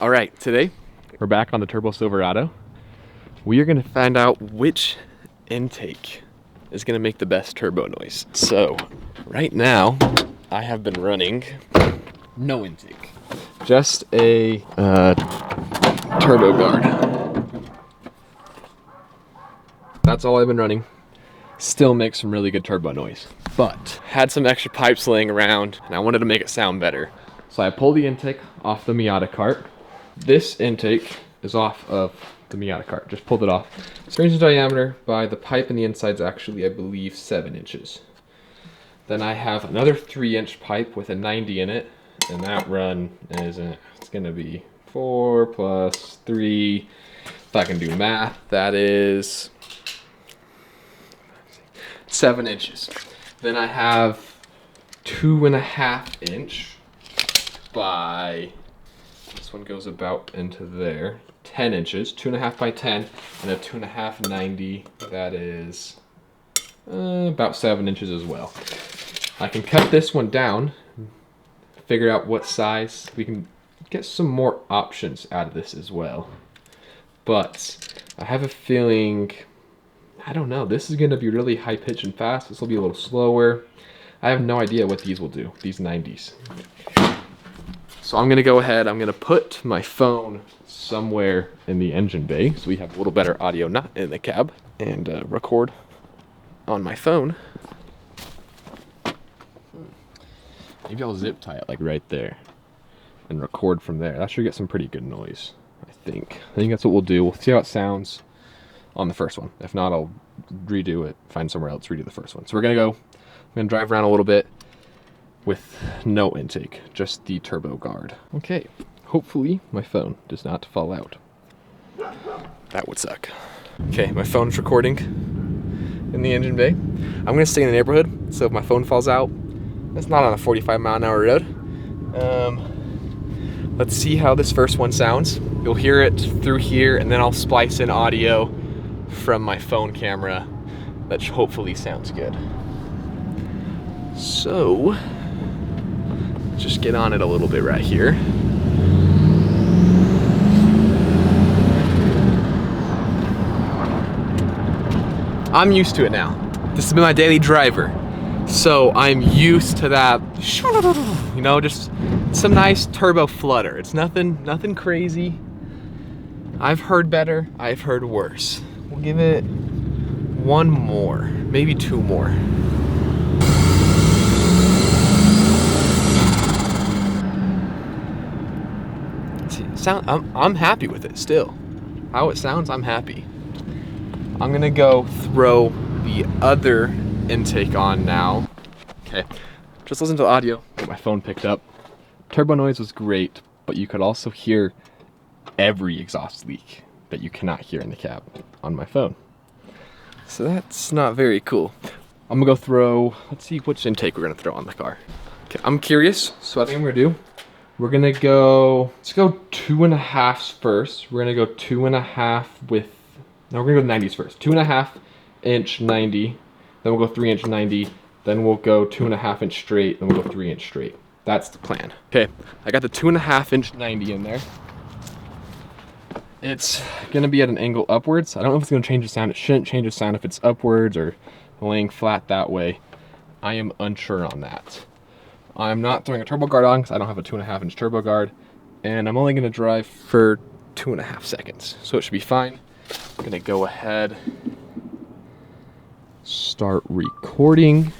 All right, today we're back on the Turbo Silverado. We are gonna find out which intake is gonna make the best turbo noise. So right now I have been running no intake, just a turbo guard. That's all I've been running. Still makes some really good turbo noise, but had some extra pipes laying around and I wanted to make it sound better. So I pulled the intake off the Miata cart. This intake is off of the Miata cart, just pulled it off. It's range in diameter by the pipe and the inside's actually, I believe, 7 inches. Then I have another 3-inch pipe with a 90 in it, and that run is, it's gonna be 4 plus 3, if I can do math, that is 7 inches. Then I have 2.5 inch by, this one goes about into there, 10 inches, 2.5 by 10, and a 2.5 90, that is about 7 inches as well. I can cut this one down, figure out what size, we can get some more options out of this as well. But I have a feeling, I don't know, this is gonna be really high pitched and fast, this will be a little slower. I have no idea what these will do, these 90s. So I'm gonna go ahead, I'm gonna put my phone somewhere in the engine bay so we have a little better audio not in the cab, and record on my phone. Maybe I'll zip tie it like right there and record from there. That should get some pretty good noise, I think. I think that's what we'll do. We'll see how it sounds on the first one. If not, I'll redo it, find somewhere else, redo the first one. So we're gonna drive around a little bit with no intake, just the turbo guard. Okay, hopefully my phone does not fall out. That would suck. Okay, my phone's recording in the engine bay. I'm gonna stay in the neighborhood, so if my phone falls out, it's not on a 45-mile-an-hour road. Let's see how this first one sounds. You'll hear it through here, and then I'll splice in audio from my phone camera that hopefully sounds good. So, just get on it a little bit right here. I'm used to it now. This has been my daily driver. So I'm used to that, you know, just some nice turbo flutter. It's nothing crazy. I've heard better, I've heard worse. We'll give it one more, maybe 2 more. I'm happy with it still. How it sounds, I'm happy. I'm gonna go throw the other intake on now. Okay, just listen to the audio that my phone picked up. Turbo noise was great, but you could also hear every exhaust leak that you cannot hear in the cab on my phone. So that's not very cool. I'm gonna go throw, let's see which intake we're gonna throw on the car. Okay, I'm curious, so I think I'm gonna do, we're gonna go, let's go 2.5s first. We're gonna go 2.5 with, no, we're gonna go 90s first. 2.5 inch 90, then we'll go 3-inch 90, then we'll go 2.5 inch straight, then we'll go 3-inch straight. That's the plan. Okay, I got the 2.5 inch 90 in there. It's gonna be at an angle upwards. I don't know if it's gonna change the sound. It shouldn't change the sound if it's upwards or laying flat that way. I am unsure on that. I'm not throwing a turbo guard on because I don't have a 2.5 inch turbo guard, and I'm only gonna drive for 2.5 seconds, so it should be fine. I'm gonna go ahead, start recording,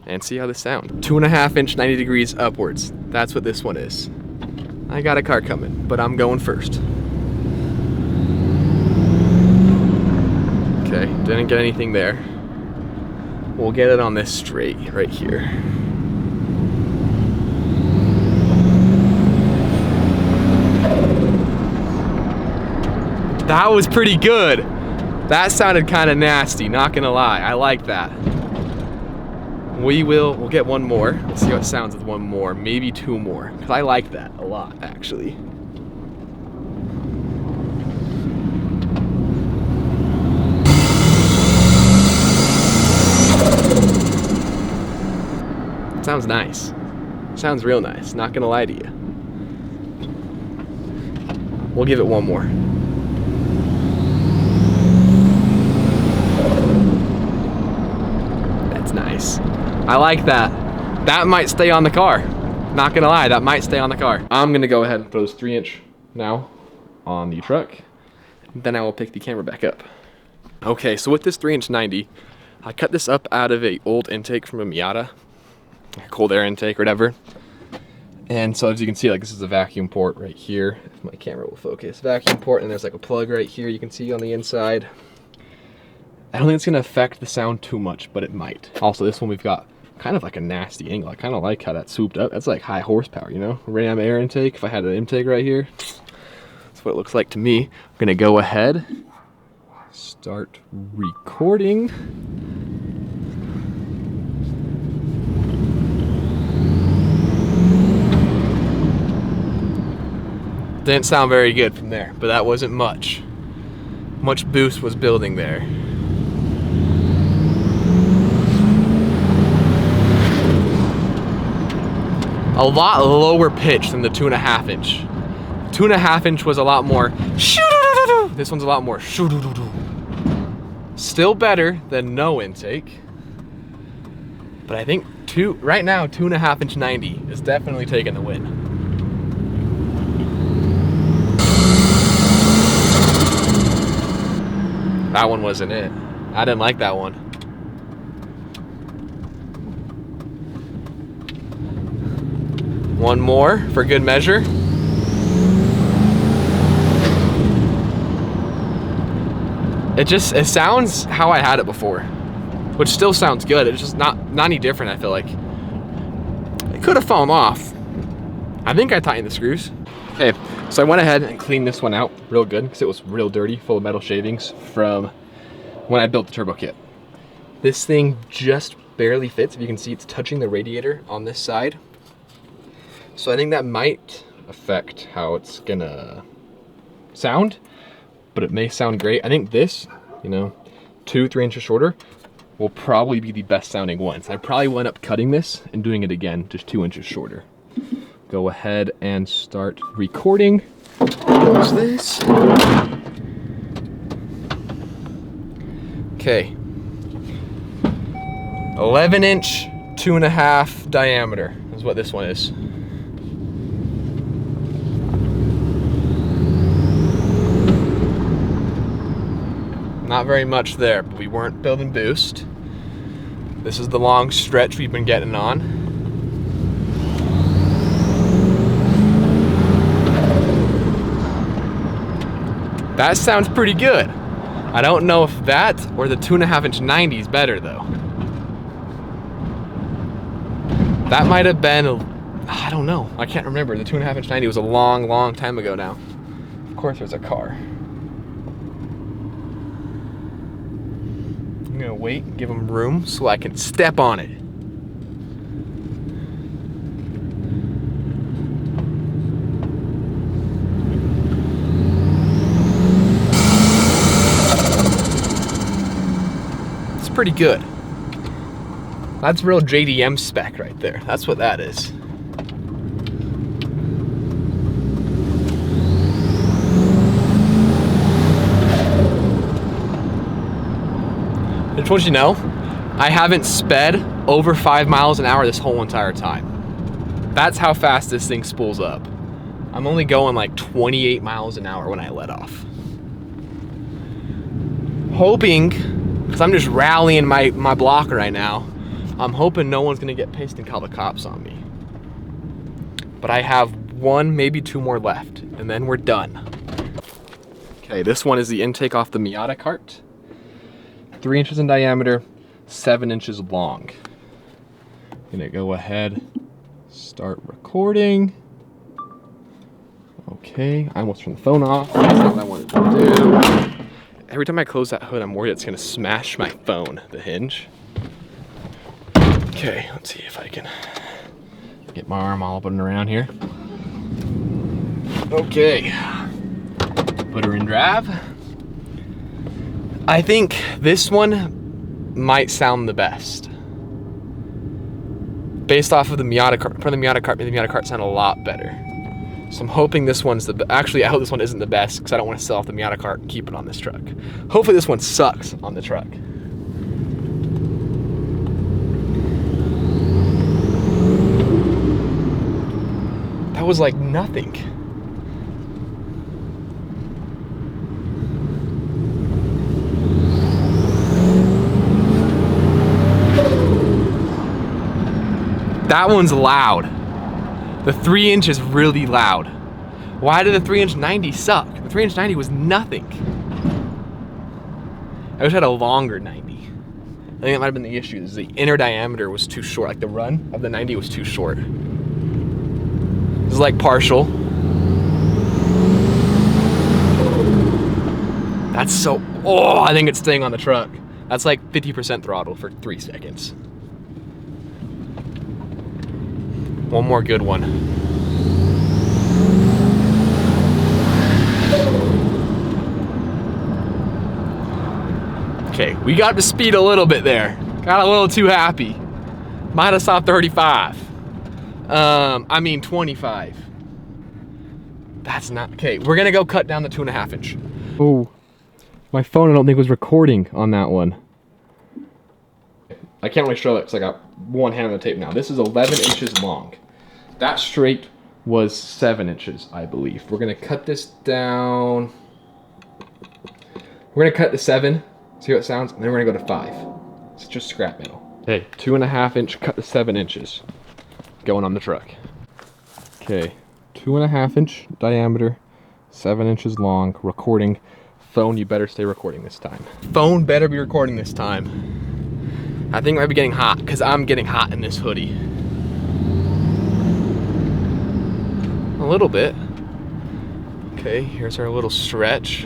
and see how this sounds. 2.5 inch 90 degrees upwards. That's what this one is. I got a car coming, but I'm going first. Okay, didn't get anything there. We'll get it on this straight right here. That was pretty good. That sounded kind of nasty, not gonna lie. I like that. We'll get one more. Let's see how it sounds with one more, maybe 2 more. Because I like that a lot, actually. Sounds nice. Sounds real nice, not gonna lie to you. We'll give it one more. That's nice. I like that. That might stay on the car. Not gonna lie, that might stay on the car. I'm gonna go ahead and throw this 3-inch now on the truck. Then I will pick the camera back up. Okay, so with this 3-inch 90, I cut this up out of a old intake from a Miata, like a cold air intake or whatever. And so as you can see, like this is a vacuum port right here. If my camera will focus. Vacuum port, and there's like a plug right here you can see on the inside. I don't think it's gonna affect the sound too much, but it might. Also, this one we've got kind of like a nasty angle. I kind of like how that's swooped up. That's like high horsepower, you know? Ram air intake. If I had an intake right here, that's what it looks like to me. I'm gonna go ahead, start recording. Didn't sound very good from there, but that wasn't much. Much boost was building there. A lot lower pitch than the 2.5 inch. 2.5 inch was a lot more. This one's a lot more. Still better than no intake. But I think right now 2.5 inch 90 is definitely taking the win. That one wasn't it. I didn't like that one. One more for good measure. It sounds how I had it before, which still sounds good. It's just not any different, I feel like. It could have fallen off. I think I tightened the screws. Okay, so I went ahead and cleaned this one out real good because it was real dirty, full of metal shavings from when I built the turbo kit. This thing just barely fits. If you can see, it's touching the radiator on this side. So I think that might affect how it's gonna sound, but it may sound great. I think this, you know, 2-3 inches shorter will probably be the best sounding one. So I probably will end up cutting this and doing it again, just 2 inches shorter. Go ahead and start recording. Close this. Okay. 11-inch, 2.5 diameter is what this one is. Not very much there, but we weren't building boost. This is the long stretch we've been getting on. That sounds pretty good. I don't know if that or the 2.5 inch 90 is better though. That might have been, I don't know. I can't remember. The 2.5 inch 90 was a long, long time ago now. Of course there's a car. I'm gonna wait and give them room so I can step on it. It's pretty good. That's real JDM spec right there. That's what that is. I just want you to know, I haven't sped over 5 miles an hour this whole entire time. That's how fast this thing spools up. I'm only going like 28 miles an hour when I let off. Hoping, because I'm just rallying my blocker right now, I'm hoping no one's gonna get pissed and call the cops on me. But I have 1, maybe 2 more left, and then we're done. Okay, this one is the intake off the Miata cart. 3 inches in diameter, 7 inches long. I'm gonna go ahead, start recording. Okay, I almost turned the phone off. That's not what I wanted to do. Every time I close that hood, I'm worried it's gonna smash my phone, the hinge. Okay, let's see if I can get my arm all up and around here. Okay, put her in drive. I think this one might sound the best. Based off of the Miata cart, the Miata cart sound a lot better. So I'm hoping this one's actually I hope this one isn't the best because I don't want to sell off the Miata cart and keep it on this truck. Hopefully this one sucks on the truck. That was like nothing. That one's loud. The 3-inch is really loud. Why did the 3-inch 90 suck? The 3-inch 90 was nothing. I wish I had a longer 90. I think that might have been the issue, is the inner diameter was too short. Like the run of the 90 was too short. This is like partial. That's so, oh, I think it's staying on the truck. That's like 50% throttle for 3 seconds. One more good one. Okay, we got to speed a little bit there. Got a little too happy. Might have saw 35. I mean 25. That's not, okay, we're gonna go cut down the 2.5 inch. Oh, my phone I don't think was recording on that one. I can't really show it because I got one hand on the tape now. This is 11 inches long. That straight was 7 inches, I believe. We're gonna cut this down. We're gonna cut to 7, see how it sounds, and then we're gonna go to 5. It's just scrap metal. Okay, 2.5 inch cut to 7 inches. Going on the truck. Okay, 2.5 inch diameter, 7 inches long, recording. Phone, you better stay recording this time. Phone better be recording this time. I think I might be getting hot, because I'm getting hot in this hoodie. A little bit. Okay, here's our little stretch.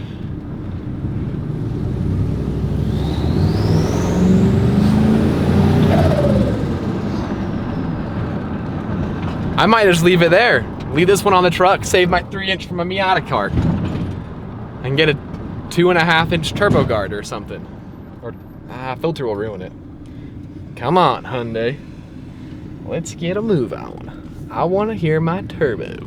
I might just leave it there. Leave this one on the truck, save my 3-inch from a Miata cart. I can get a 2.5 inch turbo guard or something. Or, filter will ruin it. Come on, Hyundai. Let's get a move on. I wanna hear my turbo.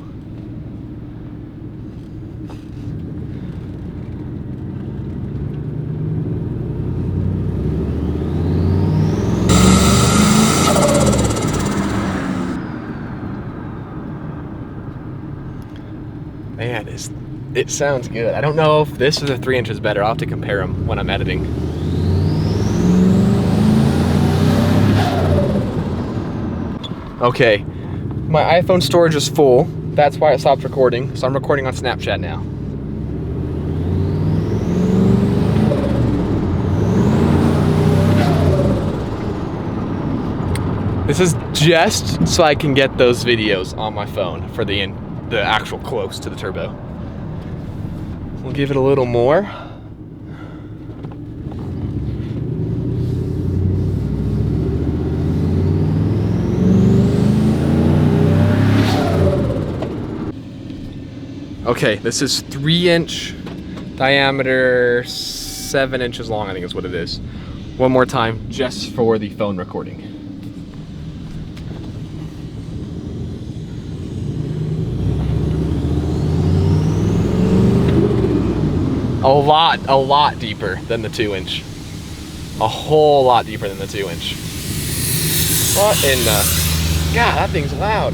Man, it sounds good. I don't know if this or the 3 inches better. I'll have to compare them when I'm editing. Okay, my iPhone storage is full. That's why it stopped recording. So I'm recording on Snapchat now. This is just so I can get those videos on my phone for the actual close to the turbo. We'll give it a little more. Okay, this is 3-inch diameter, 7 inches long, I think is what it is. One more time, just for the phone recording. A lot deeper than the 2-inch. A whole lot deeper than the 2-inch. What in the, God, that thing's loud.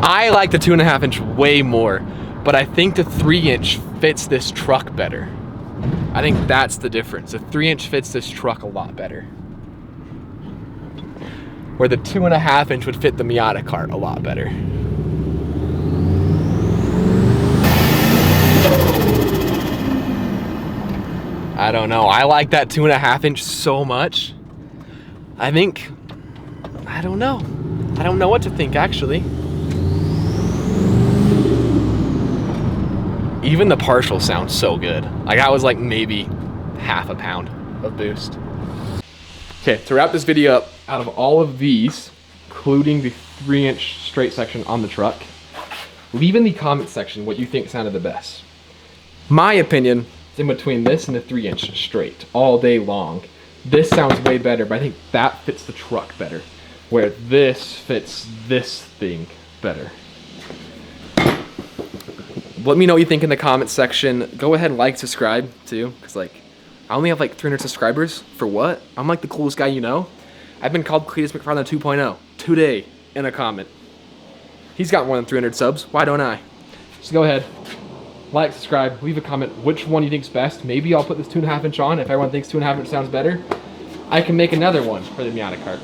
I like the 2.5 inch way more, but I think the 3-inch fits this truck better. I think that's the difference. The 3-inch fits this truck a lot better. Where the 2.5 inch would fit the Miata cart a lot better. I don't know. I like that 2.5 inch so much. I don't know. I don't know what to think actually. Even the partial sounds so good. Like I was like maybe half a pound of boost. Okay, to wrap this video up, out of all of these, including the 3-inch straight section on the truck, leave in the comment section what you think sounded the best. My opinion is in between this and the 3-inch straight all day long. This sounds way better, but I think that fits the truck better. Where this fits this thing better. Let me know what you think in the comments section. Go ahead and like, subscribe too, because like, I only have like 300 subscribers. For what? I'm like the coolest guy you know. I've been called Cletus McFarland 2.0 today in a comment. He's got more than 300 subs. Why don't I? So go ahead, like, subscribe, leave a comment which one you think's best. Maybe I'll put this 2.5 inch on if everyone thinks 2.5 inch sounds better. I can make another one for the Miata cart.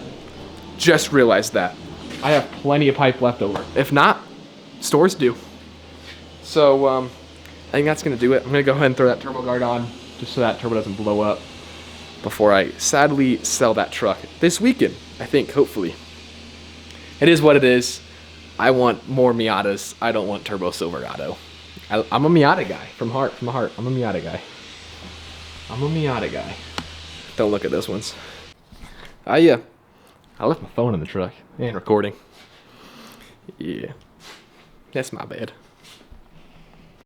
Just realized that. I have plenty of pipe left over. If not, stores do. So I think that's gonna do it. I'm gonna go ahead and throw that turbo guard on just so that turbo doesn't blow up before I sadly sell that truck this weekend, I think, hopefully. It is what it is. I want more Miatas. I don't want turbo Silverado. I'm a Miata guy from heart, from my heart. I'm a Miata guy. I'm a Miata guy. Don't look at those ones. I left my phone in the truck and recording. Yeah, that's my bad.